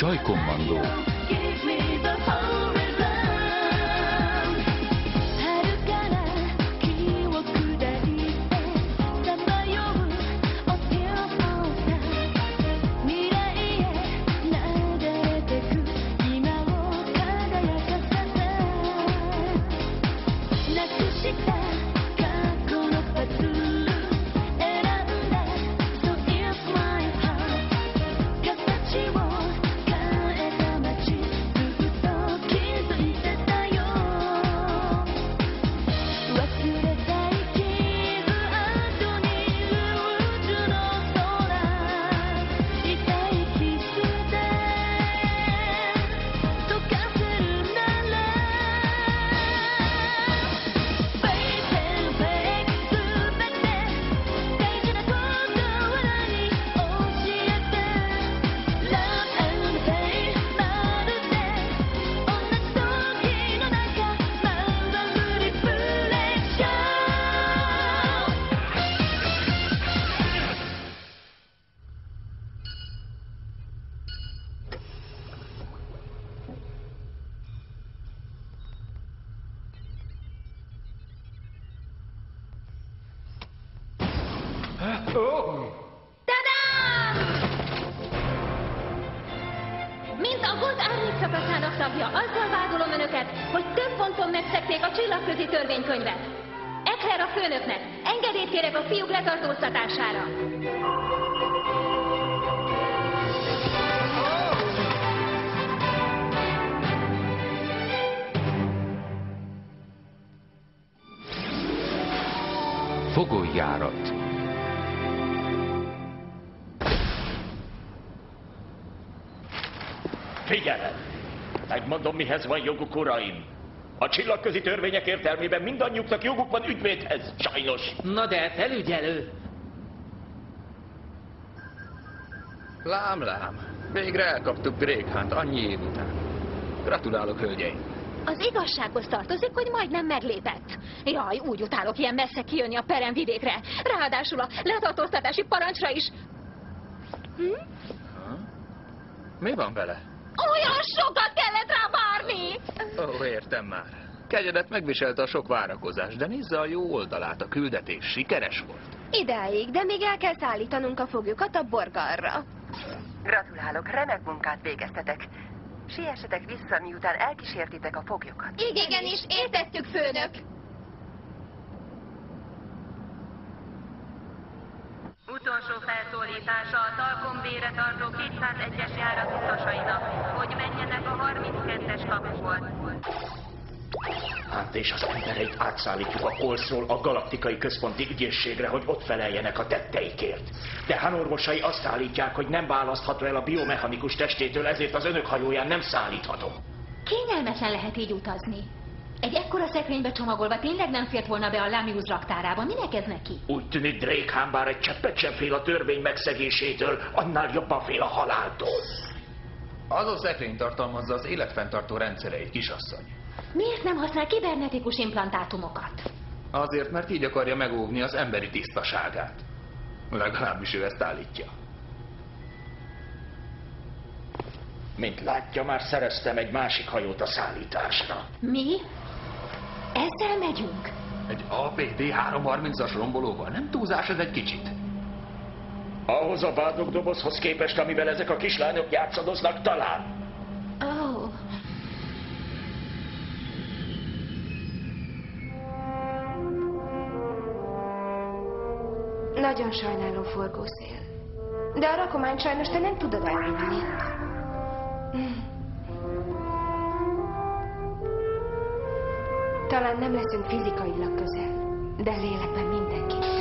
Zajkommandó. Mint a God árnyék szakaszának tagja, azzal vádolom önöket, hogy több ponton megszegték a csillagközi törvénykönyvet. Ekler a főnöknek, engedélyt kérek a fiúk letartóztatására. Fogolyjárat. Figyelem! Megmondom, mihez van joguk, uraim. A csillagközi törvények értelmében mindannyiuknak joguk van ügyvédhez, sajnos. Na de, felügyelő! Lám. Végre elkaptuk Drakehant annyi év után. Gratulálok, hölgyeim. Az igazsághoz tartozik, hogy majdnem meglépett. Jaj, úgy utálok ilyen messze kijönni a peremvidékre. Ráadásul a letartóztatási parancsra is. Mi van vele? Olyan sokat kellett rá várni! Ó, értem már. Kegyedet megviselte a sok várakozás, de nézze a jó oldalát, a küldetés sikeres volt. Idáig, de még el kell szállítanunk a foglyokat a Borgarra. Gratulálok, remek munkát végeztetek. Siessetek vissza, miután elkísértitek a foglyokat. Igenis, értettük, főnök! Utolsó felszólítása a Talkombére tartó 201-es járat utasainak, hogy menjenek a 32-es kapuból. Hát és az embereit átszállítjuk a Kolszról a galaktikai központi ügyészségre, hogy ott feleljenek a tetteikért. De Han orvosai azt állítják, hogy nem választható el a biomechanikus testétől, ezért az önök hajóján nem szállítható. Kényelmetlen lehet így utazni. Egy ekkora szekrénybe csomagolva tényleg nem fért volna be a Lamius raktárába. Minek ez neki? Úgy tűnik, Drakehant bár egy cseppet sem fél a törvény megszegésétől, annál jobban fél a haláltól. Az a szekrény tartalmazza az életfenntartó rendszereit, kisasszony. Miért nem használ kibernetikus implantátumokat? Azért, mert így akarja megóvni az emberi tisztaságát. Legalábbis ő ezt állítja. Mint látja, már szereztem egy másik hajót a szállításra. Mi? Ezzel megyünk? Egy APT-330-as rombolóval, nem túlzás ez egy kicsit? Ahhoz a vádlódobozhoz képest, amivel ezek a kislányok játszadoznak, talán. Oh. Nagyon sajnálom, forgószél. De a rakományt sajnos te nem tudod elvinni. Talán nem leszünk fizikailag közel, de lélekben mindenképpen.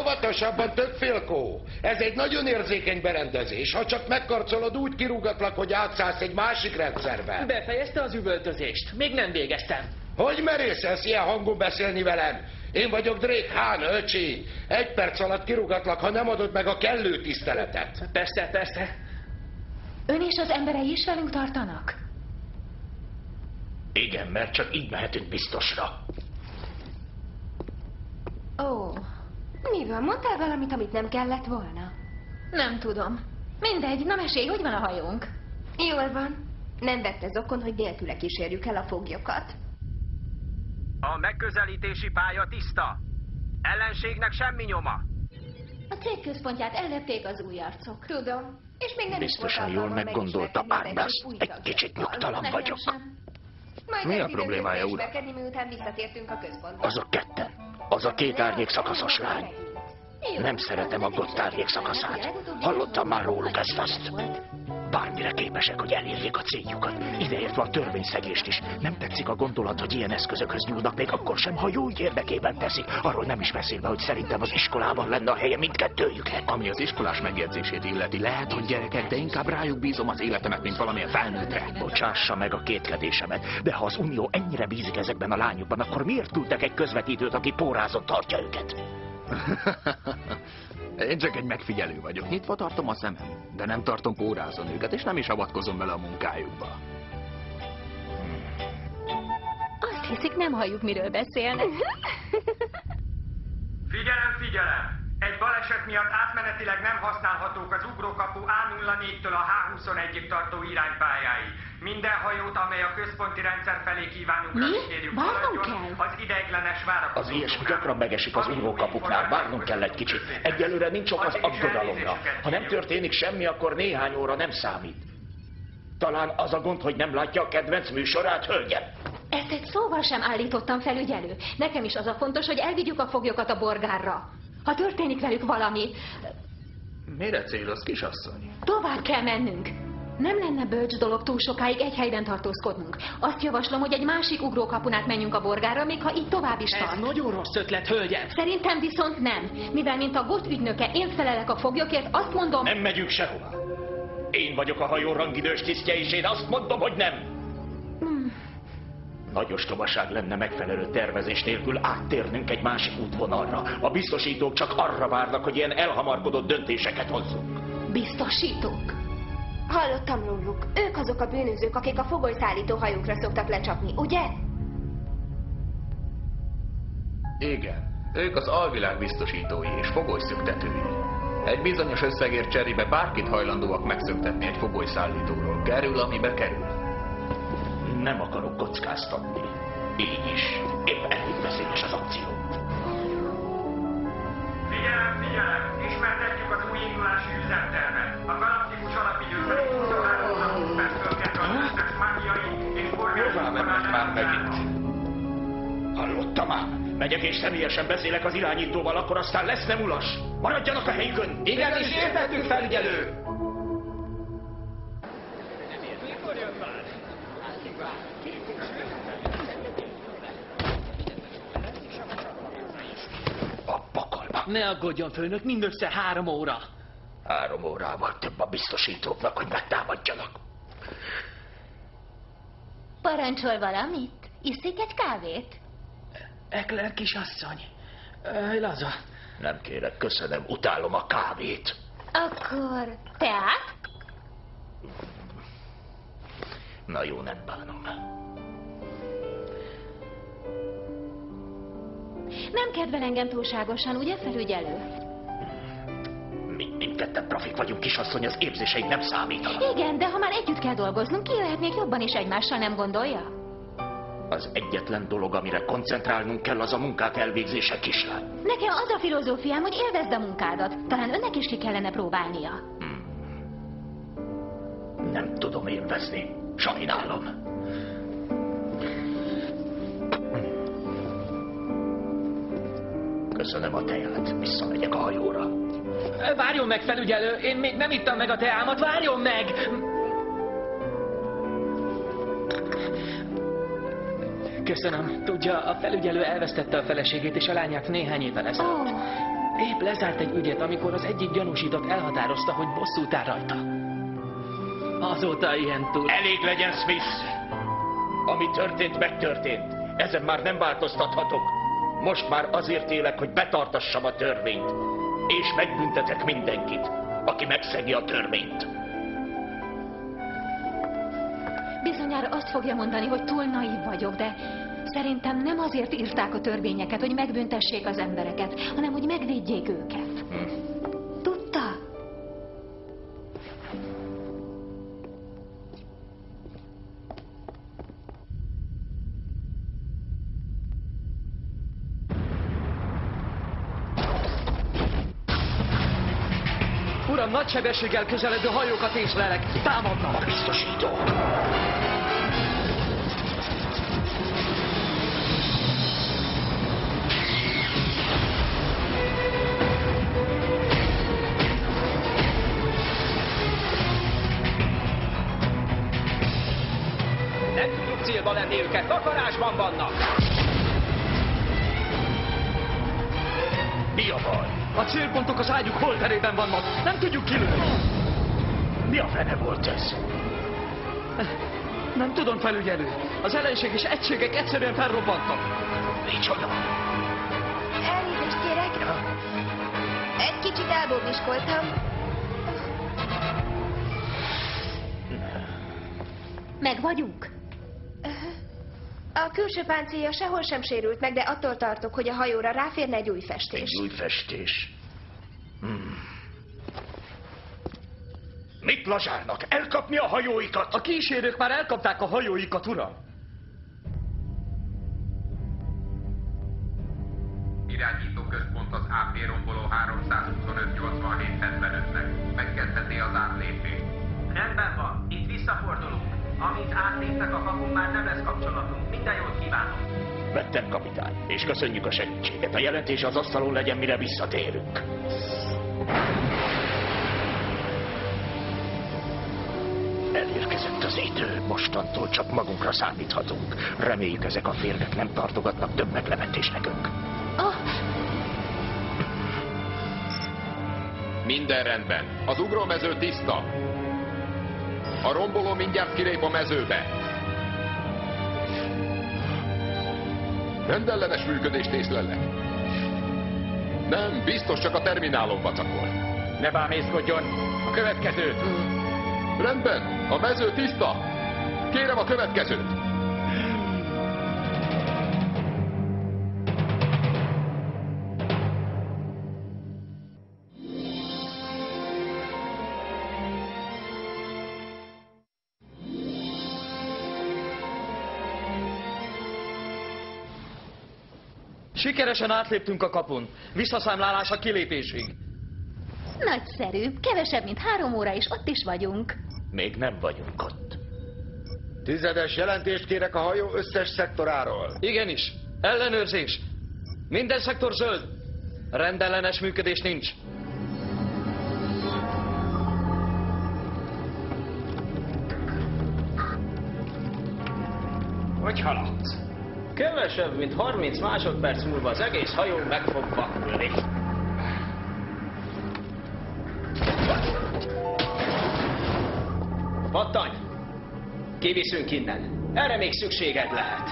Óvatosabban, többfélkó! Ez egy nagyon érzékeny berendezés. Ha csak megkarcolod, úgy kirúgatlak, hogy átszállsz egy másik rendszerbe. Befejezte az üvöltözést. Még nem végeztem. Hogy merészelsz ilyen hangon beszélni velem? Én vagyok Drake Hahn, öcsi. 1 perc alatt kirúgatlak, ha nem adod meg a kellő tiszteletet. Persze, persze. Ön és az emberei is velünk tartanak? Igen, mert csak így mehetünk biztosra. Ó, mi van? Mondtál valamit, amit nem kellett volna? Nem tudom. Mindegy, na mesélj, hogy van a hajónk? Jól van. Nem vett ez okon, hogy nélküle kísérjük el a foglyokat. A megközelítési pálya tiszta. Ellenségnek semmi nyoma. A cég központját ellepték az új arcok. Tudom. És még nem Biztosan is jól volt meggondolta Arbasz. Egy kicsit nyugtalan Nekem vagyok. sem. Majd Mi a elkezdődünk problémája, uram? ismerkedni, miután visszatértünk a központba. Azok ketten. Az a 2 árnyék szakaszos lány. Nem szeretem a Gott árnyék szakaszát. Hallottam már róluk ezt-azt. Bármire képesek, hogy elérjék a céljukat. Ideértve a törvényszegést is. Nem tetszik a gondolat, hogy ilyen eszközökhöz nyúlnak, még akkor sem, ha jó ügy érdekében teszik. Arról nem is beszélve, hogy szerintem az iskolában lenne a helye mindkettőjüknek. Ami az iskolás megjegyzését illeti, lehet, hogy gyerekek, de inkább rájuk bízom az életemet, mint valamilyen felnőttre. Bocsássa meg a kétkedésemet, de ha az Unió ennyire bízik ezekben a lányokban, akkor miért küldtek egy közvetítőt, aki pórázon tartja őket? Én csak egy megfigyelő vagyok. Nyitva tartom a szemem, de nem tartom pórázon őket, és nem is avatkozom bele a munkájukba. Azt hiszik, nem halljuk, miről beszélnek. Figyelem, figyelem! Egy baleset miatt átmenetileg nem használhatók az ugrókapu A04-től a H21-ig tartó iránypályái. Minden hajót, amely a központi rendszer felé kívánunk Mi? kérjük Várnunk haladjon kell? az ideiglenes várakozó. Az ilyesmi gyakran megesik az ugrókapuknál, várnunk kell egy kicsit. Egyelőre nincs ok az aggodalomra. Ha nem történik semmi, akkor néhány óra nem számít. Talán az a gond, hogy nem látja a kedvenc műsorát, hölgyem? Ezt egy szóval sem állítottam, felügyelő. Nekem is az a fontos, hogy elvigyük a foglyokat a borgárra. Ha történik velük valami, Mire céloz, kisasszony? tovább kell mennünk. Nem lenne bölcs dolog túl sokáig egy helyben tartózkodnunk. Azt javaslom, hogy egy másik ugrókapunát menjünk a borgárra, még ha így tovább is Ez tart. nagyon rossz ötlet, hölgyem. Szerintem viszont nem. Mivel mint a GOT ügynöke én felelek a foglyokért, azt mondom... Nem megyünk sehova. Én vagyok a hajó rangidős tisztje, és én azt mondom, hogy nem. Nagy ostobaság lenne megfelelő tervezés nélkül áttérnünk egy másik útvonalra. A biztosítók csak arra várnak, hogy ilyen elhamarkodott döntéseket hozzunk. Biztosítók. Hallottam róluk. Ők azok a bűnözők, akik a fogolyszállító hajókra szoktak lecsapni, ugye? Igen, ők az alvilág biztosítói és fogolyszöktetői. Egy bizonyos összegért cserébe bárkit hajlandóak megszöktetni egy fogolyszállítóról. Kerül, amibe kerül. Nem akarok kockáztatni. Így is. Épp elég veszélyes az akció. Figyelem, figyelem! Ismertetjük az új indulási üzemtervet. A galaktikus alapidő szerint 23 óra 20 perctől kezdve az összes mágiai és Hová mennek már megint? forgásos. Hallottam ám. Megyek és személyesen beszélek az irányítóval, akkor aztán lesz nem ulas. Maradjanak a helyükön. Igenis, értettük, felügyelő. A pokolba. Ne aggódjon, főnök, mindössze 3 óra. 3 órával több a biztosítóknak, hogy megtámadjanak. Parancsol valamit? Iszik egy kávét? Ekler kisasszony. Laza. Nem kérek, köszönöm, utálom a kávét. Akkor teát? Na jó, nem bánom. Nem kedvel engem túlságosan, ugye, felügyelő? Mindketten profik vagyunk, kisasszony, az érzéseid nem számítanak. Igen, de ha már együtt kell dolgoznunk, ki lehetnék jobban is egymással, nem gondolja? Az egyetlen dolog, amire koncentrálnunk kell, az a munkák elvégzése, kislány. Nekem az a filozófiám, hogy élvezd a munkádat. Talán önnek is ki kellene próbálnia. Nem tudom élvezni. Sajnálom. Köszönöm a teját, visszamegyek a hajóra. Várjon meg, felügyelő, én még nem ittam meg a teámat, várjon meg! Köszönöm. Tudja, a felügyelő elvesztette a feleségét és a lányát néhány évvel ezelőtt. Épp lezárt egy ügyet, amikor az egyik gyanúsított elhatározta, hogy bosszút áll rajta. Azóta ilyen túl... Elég legyen, Smith! Ami történt, megtörtént. Ezen már nem változtathatok. Most már azért élek, hogy betartassam a törvényt, és megbüntetek mindenkit, aki megszegi a törvényt. Bizonyára azt fogja mondani, hogy túl naív vagyok, de szerintem nem azért írták a törvényeket, hogy megbüntessék az embereket, hanem hogy megvédjék őket. Tudta? Uram, nagy sebességgel közeledő hajókat észlelek. Támadnak! Biztosító! Nem tudjuk célba lenni őket, vakarásban vannak! Mi a baj? A célpontok az ágyuk holterében vannak, nem tudjuk kilőni. Mi a fene volt ez? Nem tudom, felügyelő. Az ellenséges egységek egyszerűen felrobbantak. Micsoda? Elnézést kérek. Egy kicsit elbóbiskoltam. Meg vagyunk? A külső páncélja sehol sem sérült meg, de attól tartok, hogy a hajóra ráférne egy új festés. Egy új festés. Mit lazsálnak? Elkapni a hajóikat? A kísérők már elkapták a hajóikat, uram. Irányító központ az AP romboló 325-87-75-nek. Megkezdheti az átlépést. Rendben van, itt visszafordulunk. Amint átléptek a kapun, már nem lesz kapcsolatunk. Minden jót kívánok. Vettem, kapitány, és köszönjük a segítséget. A jelentés az asztalon legyen, mire visszatérünk. Elérkezett az idő, mostantól csak magunkra számíthatunk. Reméljük, ezek a férgek nem tartogatnak több meglepetést nekünk. Minden rendben. Az ugrómező tiszta. A romboló mindjárt kilép a mezőbe. Rendellenes működést észlellek. Nem, biztos csak a terminálon vacakol. Ne bámészkodjon! A következőt! Rendben, a mező tiszta. Kérem a következőt. Sikeresen átléptünk a kapun. Visszaszámlálás a kilépésig. Nagyszerű. Kevesebb, mint 3 óra, és ott is vagyunk. Még nem vagyunk ott. Tizedes jelentést kérek a hajó összes szektoráról. Igenis. Ellenőrzés. Minden szektor zöld. Rendellenes működés nincs. Hogy haladsz? Kevesebb, mint 30 másodperc múlva az egész hajó meg fog vakulni. Pattanj! Kiviszünk innen. Erre még szükséged lehet.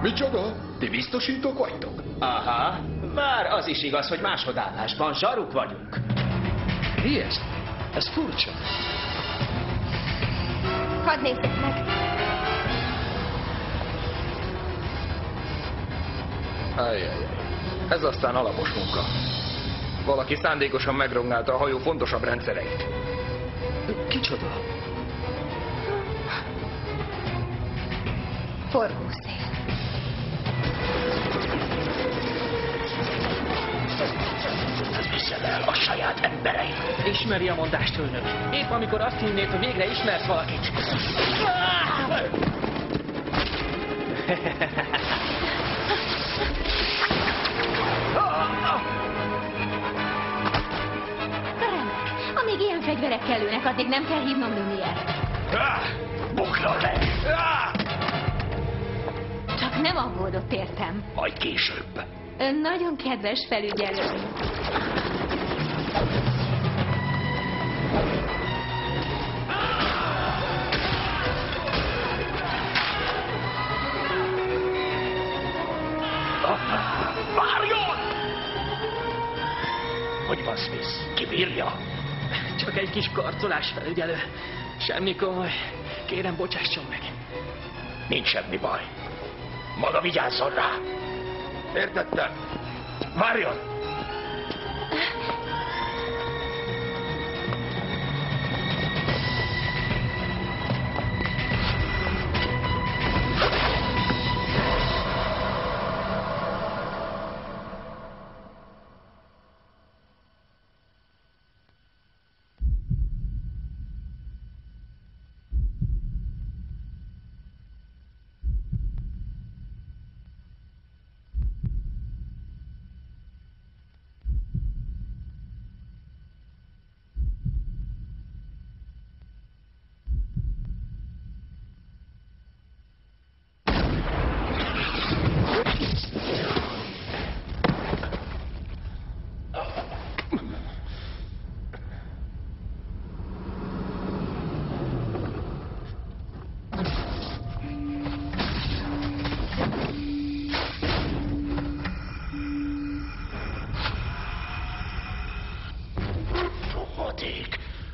Micsoda? Ti biztosítók vagytok? Aha, bár az is igaz, hogy másodállásban zsaruk vagyunk. Mi ez? Ez furcsa. Hadd nézzek meg. Ajjajjaj. Ez aztán alapos munka. Valaki szándékosan megrongálta a hajó fontosabb rendszereit. Kicsoda? Forgószél. Viszed el a saját embereit. Ismeri a mondást, főnök. Épp amikor azt hinnéd, hogy végre ismersz valakit. Remek. Amíg ilyen fegyverek kellőnek, addig nem kell hívnom Lumière-t. Bukjon le! Csak nem aggódott, értem. Majd később. Ön nagyon kedves felügyelő. Várjon! Hogy van, Smith? Kibírja? Csak egy kis karcolás, felügyelő. Semmi komoly. Kérem, bocsásson meg. Nincs semmi baj. Maga vigyázzon rá. Értettem? Várjon!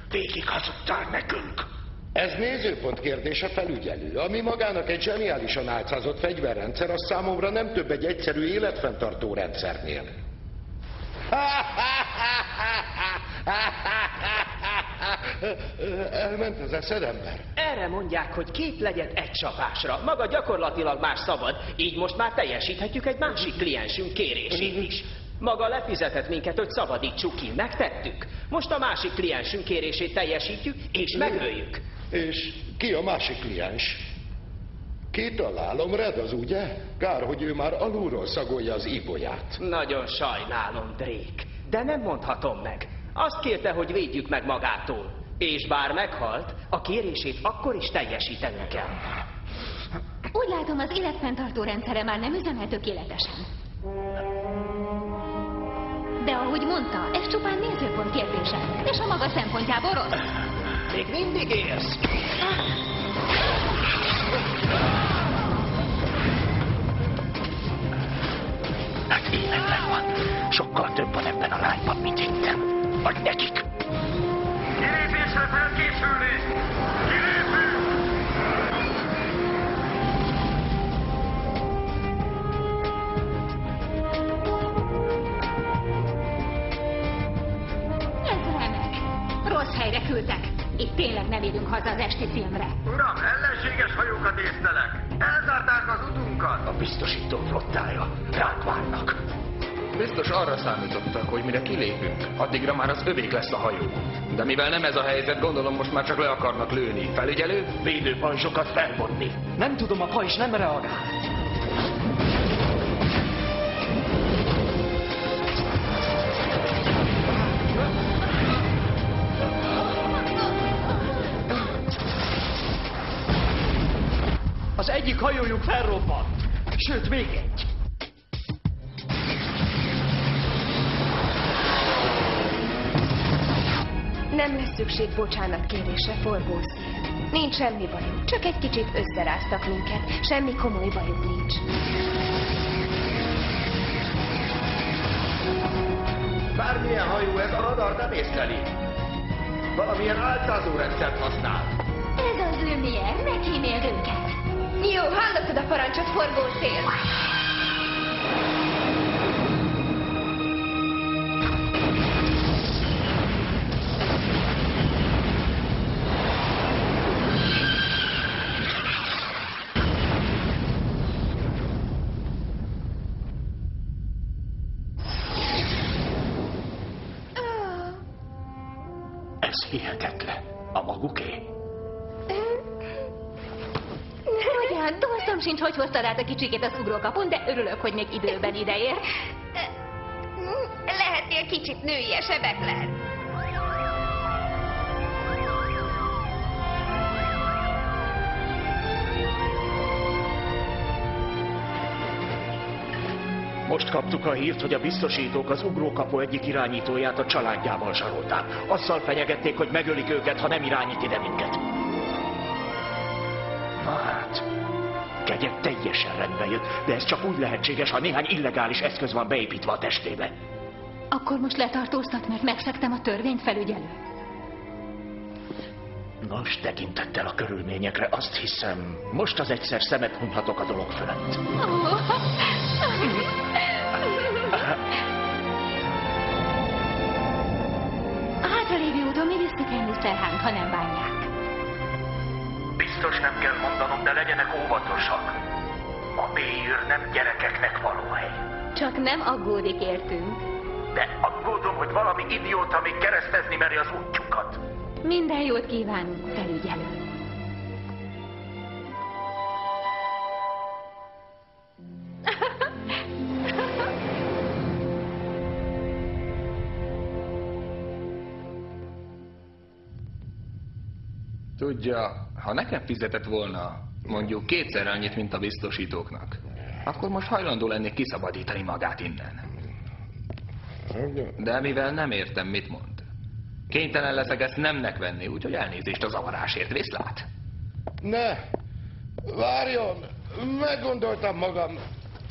Végig hazudtál nekünk. Ez nézőpont kérdése, felügyelő. Ami magának egy zseniálisan álcázott fegyverrendszer, az számomra nem több egy egyszerű életfenntartó rendszernél. Elment az eszed, ember? Erre mondják, hogy 2 legyet egy csapásra. Maga gyakorlatilag már szabad, így most már teljesíthetjük egy másik kliensünk kérését is. Maga lefizetett minket, hogy szabadítsuk ki. Megtettük. Most a másik kliensünk kérését teljesítjük, és megöljük. És ki a másik kliens? Kitalálom, Red az, ugye? Kár, hogy ő már alulról szagolja az ibolyát. Nagyon sajnálom, Drake, de nem mondhatom meg. Azt kérte, hogy védjük meg magától. És bár meghalt, a kérését akkor is teljesítenünk kell. Úgy látom, az életfenntartó rendszere már nem üzemel tökéletesen. De ahogy mondta, ez csupán nézőpont kérdése, és a maga szempontjából rossz. Még mindig élsz. Hát életlen van. Sokkal több van ebben a lányban, mint hittem. Vagy nekik. Kilépésre felkészülni! Kilépünk! Ez remek. Rossz helyre küldtek. Itt tényleg nem érünk haza az esti filmre. Uram, ellenséges hajókat észlelek! Elzárták az utunkat! A biztosító flottája. Ránk várnak. Biztos arra számítottak, hogy mire kilépünk, addigra már az övék lesz a hajó. De mivel nem ez a helyzet, gondolom most már csak le akarnak lőni. Felügyelő? Védőpajzsokat felvonni. Nem tudom, a pajzs nem reagál. Az egyik hajójuk felrobbant. Sőt, még egy. Nem lesz szükség bocsánatkérésre, forgószél. Nincs semmi bajunk, csak egy kicsit összeráztak minket. Semmi komoly bajunk nincs. Bármilyen hajó ez, a radar nem észleli. Valamilyen álcázó rendszert használ. Ez az Lumière, ne kíméld őket. Jó, hallottad a parancsot, forgószél. Ez hihetetlen. A maguké. Ugyan, dolszom sincs, hogy hoztad át a kicsikét az ugrókapun, de örülök, hogy még időben ideér. Lehetnél kicsit nőiesebbek lehet. Most kaptuk a hírt, hogy a biztosítók az ugrókapu egyik irányítóját a családjával zsarolták. Azzal fenyegették, hogy megölik őket, ha nem irányít ide minket. Na hát, kegye teljesen rendbe jött, de ez csak úgy lehetséges, ha néhány illegális eszköz van beépítve a testébe. Akkor most letartóztat, mert megszegtem a törvényt, felügyelő. Nos, tekintettel a körülményekre azt hiszem, most az egyszer szemet hunyhatok a dolog fölött. A hátralévő úton mi visszük el Mr. Hunt, ha nem bánják. Biztos nem kell mondanom, de legyenek óvatosak. A B-űr nem gyerekeknek való hely. Csak nem aggódik értünk. De aggódom, hogy valami idióta még keresztezni meri az útjukat. Minden jót kívánunk, felügyelő. Tudja, ha nekem fizetett volna mondjuk 2-szer annyit, mint a biztosítóknak, akkor most hajlandó lennék kiszabadítani magát innen. De mivel nem értem, mit mond, kénytelen leszek ezt nemnek venni, úgyhogy elnézést a zavarásért. Viszlát! Ne! Várjon! Meggondoltam magam.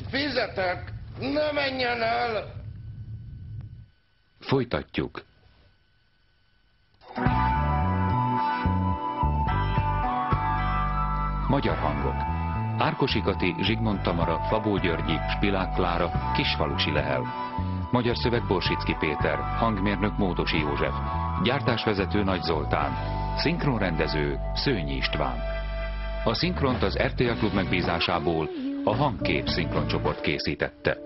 Fizetek! Ne menjen el! Folytatjuk. Magyar hangok. Árkosi Kati, Zsigmond Tamara, Szabó Györgyi, Spilák Klára, Kisfalusi Lehel. Magyar szöveg Borsicki Péter, hangmérnök Módosi József, gyártásvezető Nagy Zoltán, szinkronrendező Szőnyi István. A szinkront az RTL Klub megbízásából a Hangkép szinkroncsoport készítette.